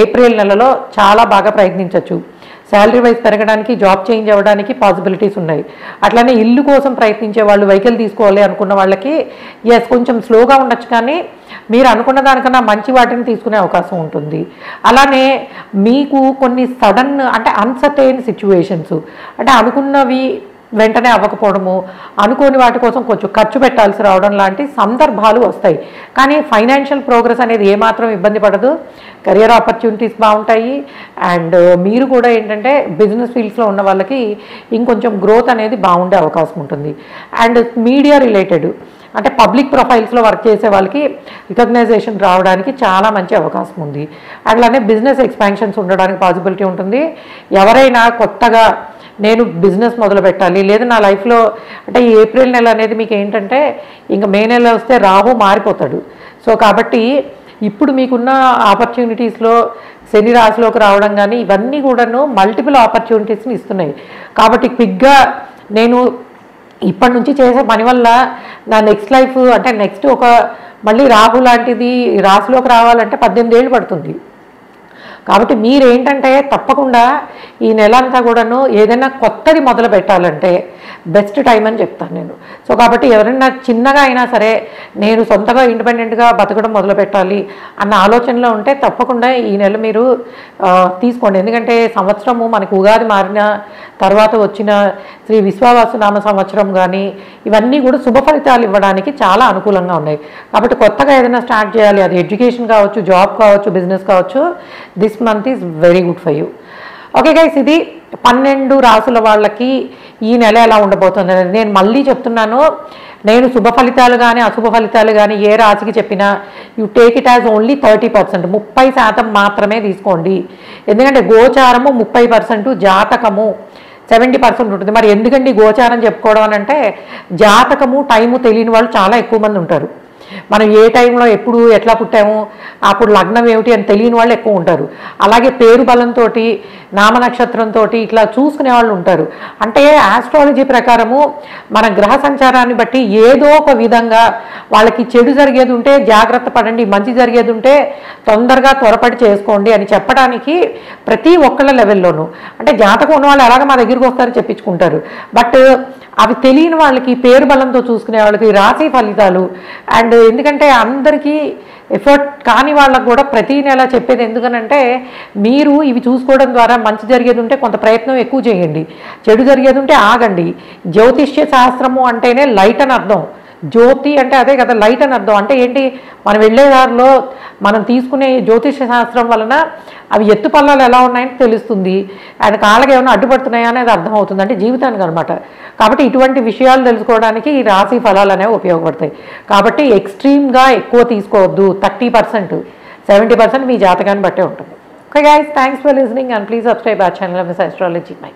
ఏప్రిల్ నెలలో చాలా బాగా ప్రయత్నించవచ్చు. శాలరీ వైజ్ పెరగడానికి, జాబ్ చేంజ్ అవ్వడానికి పాసిబిలిటీస్ ఉన్నాయి. అట్లానే ఇల్లు కోసం ప్రయత్నించే వాళ్ళు, వెహికల్ తీసుకోవాలి అనుకున్న వాళ్ళకి కొంచెం స్లోగా ఉండొచ్చు, కానీ మీరు అనుకున్న దానికన్నా మంచి వాటిని తీసుకునే అవకాశం ఉంటుంది. అలానే మీకు కొన్ని సడన్, అంటే అన్సర్టైన్ సిచ్యువేషన్స్, అంటే అనుకున్నవి వెంటనే అవ్వకపోవడము, అనుకోని వాటి కోసం కొంచెం ఖర్చు పెట్టాల్సి రావడం లాంటి సందర్భాలు వస్తాయి. కానీ ఫైనాన్షియల్ ప్రోగ్రెస్ అనేది ఏమాత్రం ఇబ్బంది పడదు. కెరియర్ ఆపర్చునిటీస్ బాగుంటాయి. అండ్ మీరు కూడా ఏంటంటే బిజినెస్ ఫీల్డ్స్లో ఉన్న వాళ్ళకి ఇంకొంచెం గ్రోత్ అనేది బాగుండే అవకాశం ఉంటుంది. అండ్ మీడియా రిలేటెడ్, అంటే పబ్లిక్ ప్రొఫైల్స్లో వర్క్ చేసే వాళ్ళకి రికగ్నైజేషన్ రావడానికి చాలా మంచి అవకాశం ఉంది. అట్లానే బిజినెస్ ఎక్స్పాన్షన్స్ ఉండడానికి పాసిబిలిటీ ఉంటుంది. ఎవరైనా కొత్తగా నేను బిజినెస్ మొదలు పెట్టాలి, లేదా నా లైఫ్లో, అంటే ఈ ఏప్రిల్ నెల అనేది మీకు ఏంటంటే ఇంకా మే నెల వస్తే రాహు మారిపోతాడు. సో కాబట్టి ఇప్పుడు మీకున్న ఆపర్చునిటీస్లో శని రాశిలోకి రావడం కానీ ఇవన్నీ కూడాను మల్టిపుల్ ఆపర్చునిటీస్ని ఇస్తున్నాయి. కాబట్టి క్విక్గా నేను ఇప్పటి నుంచి చేసే పని వల్ల నా నెక్స్ట్ లైఫ్, అంటే నెక్స్ట్ ఒక మళ్ళీ రాహు లాంటిది రాశిలోకి రావాలంటే 18 ఏళ్ళు పడుతుంది. కాబట్టి మీరేంటంటే తప్పకుండా ఈ నెల అంతా కూడాను ఏదైనా కొత్తది మొదలు పెట్టాలంటే బెస్ట్ టైం అని చెప్తాను నేను. సో కాబట్టి ఎవరైనా చిన్నగా అయినా సరే నేను సొంతగా ఇండిపెండెంట్గా బతకడం మొదలు పెట్టాలి అన్న ఆలోచనలో ఉంటే తప్పకుండా ఈ నెల మీరు తీసుకోండి. ఎందుకంటే సంవత్సరము మనకు ఉగాది మారిన తర్వాత వచ్చిన శ్రీ విశ్వావసునామ సంవత్సరం కానీ ఇవన్నీ కూడా శుభ ఫలితాలు ఇవ్వడానికి చాలా అనుకూలంగా ఉన్నాయి. కాబట్టి కొత్తగా ఏదైనా స్టార్ట్ చేయాలి, అది ఎడ్యుకేషన్ కావచ్చు, జాబ్ కావచ్చు, బిజినెస్ కావచ్చు, this month is very good for you. Okay guys, ఇది 12 రాసుల వాళ్ళకి ఈ నెల ఎలా ఉండబోతుంది అనేది నేను మళ్ళీ చెప్తున్నాను. నేను శుభ ఫలితాలు కానీ అశుభ ఫలితాలు కానీ ఏ రాశికి చెప్పినా you take it as only 30%, 30% మాత్రమే తీసుకోండి. ఎందుకంటే గోచారము 30%, జాతకము 70% ఉంటుంది. మరి ఎందుకండి గోచారం చెప్పుకోవడం అని అంటే, జాతకము టైము తెలియని వాళ్ళు చాలా ఎక్కువ మంది ఉంటారు. మనం ఏ టైంలో ఎప్పుడు ఎట్లా పుట్టాము, అప్పుడు లగ్నం ఏమిటి అని తెలియని వాళ్ళు ఎక్కువ ఉంటారు. అలాగే పేరు బలంతో, నామనక్షత్రంతో ఇట్లా చూసుకునే వాళ్ళు ఉంటారు. అంటే ఆస్ట్రాలజీ ప్రకారము మన గ్రహ సంచారాన్ని బట్టి ఏదో ఒక విధంగా వాళ్ళకి చెడు జరిగేది ఉంటే జాగ్రత్త పడండి, మంచి జరిగేది ఉంటే తొందరగా త్వరపడి చేసుకోండి అని చెప్పడానికి ప్రతి ఒక్కళ్ళ లెవెల్లోనూ, అంటే జాతకం ఉన్న వాళ్ళు ఎలాగ మా దగ్గరికి వస్తారు చెప్పించుకుంటారు. బట్ అవి తెలియని వాళ్ళకి, పేరు బలంతో చూసుకునే వాళ్ళకి రాశి ఫలితాలు అండ్ ఎందుకంటే అందరికీ ఎఫర్ట్ కాని వాళ్ళకు కూడా ప్రతి నెల చెప్పేది ఎందుకనంటే మీరు ఇవి చూసుకోవడం ద్వారా మంచి జరిగేది ఉంటే కొంత ప్రయత్నం ఎక్కువ చేయండి, చెడు జరిగేది ఉంటే ఆగండి. జ్యోతిష్య శాస్త్రము అంటేనే లైట్ అని అర్థం. జ్యోతి అంటే అదే కదా, లైట్ అని అర్థం. అంటే ఏంటి, మనం వెళ్ళే దారిలో మనం తీసుకునే జ్యోతిష్య శాస్త్రం వలన అవి ఎత్తు పల్లాలు ఎలా ఉన్నాయని తెలుస్తుంది, ఆయన కాళ్ళకి ఏమైనా అడ్డుపడుతున్నాయా అనేది అర్థమవుతుంది, అంటే జీవితానికి అనమాట. కాబట్టి ఇటువంటి విషయాలు తెలుసుకోవడానికి ఈ రాశి ఫలాలు అనేవి ఉపయోగపడతాయి. కాబట్టి ఎక్స్ట్రీమ్గా ఎక్కువ తీసుకోవద్దు, 30%, 70% మీ జాతకాన్ని బట్టే ఉంటుంది. Okay guys, thanks for listening and please subscribe our channel miss astrology my.